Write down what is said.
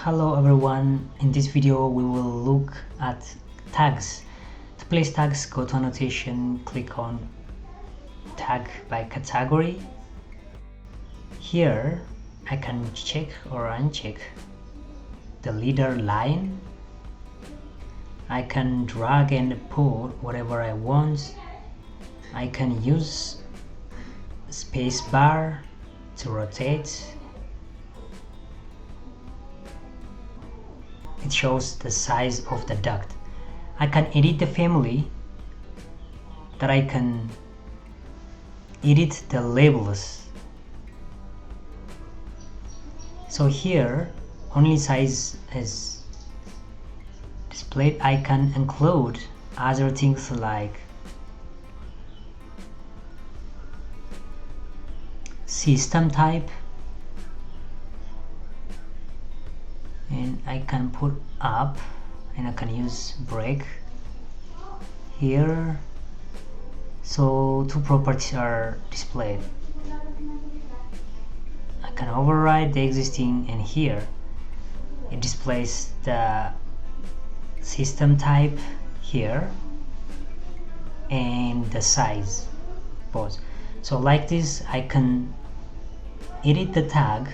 Hello everyone, in this video we will look at tags. To place tags, go to annotation, click on tag by category. Here I can check or uncheck the leader line. I can drag and put whatever I want. I can use space bar to rotate. It shows the size of the duct. I can edit the family, that I can edit the labels. So here only size is displayed. I can include other things like system type, and I can put up, and I can use break here. So two properties are displayed. I can override the existing, and here it displays the system type here and the size both. So like this I can edit the tag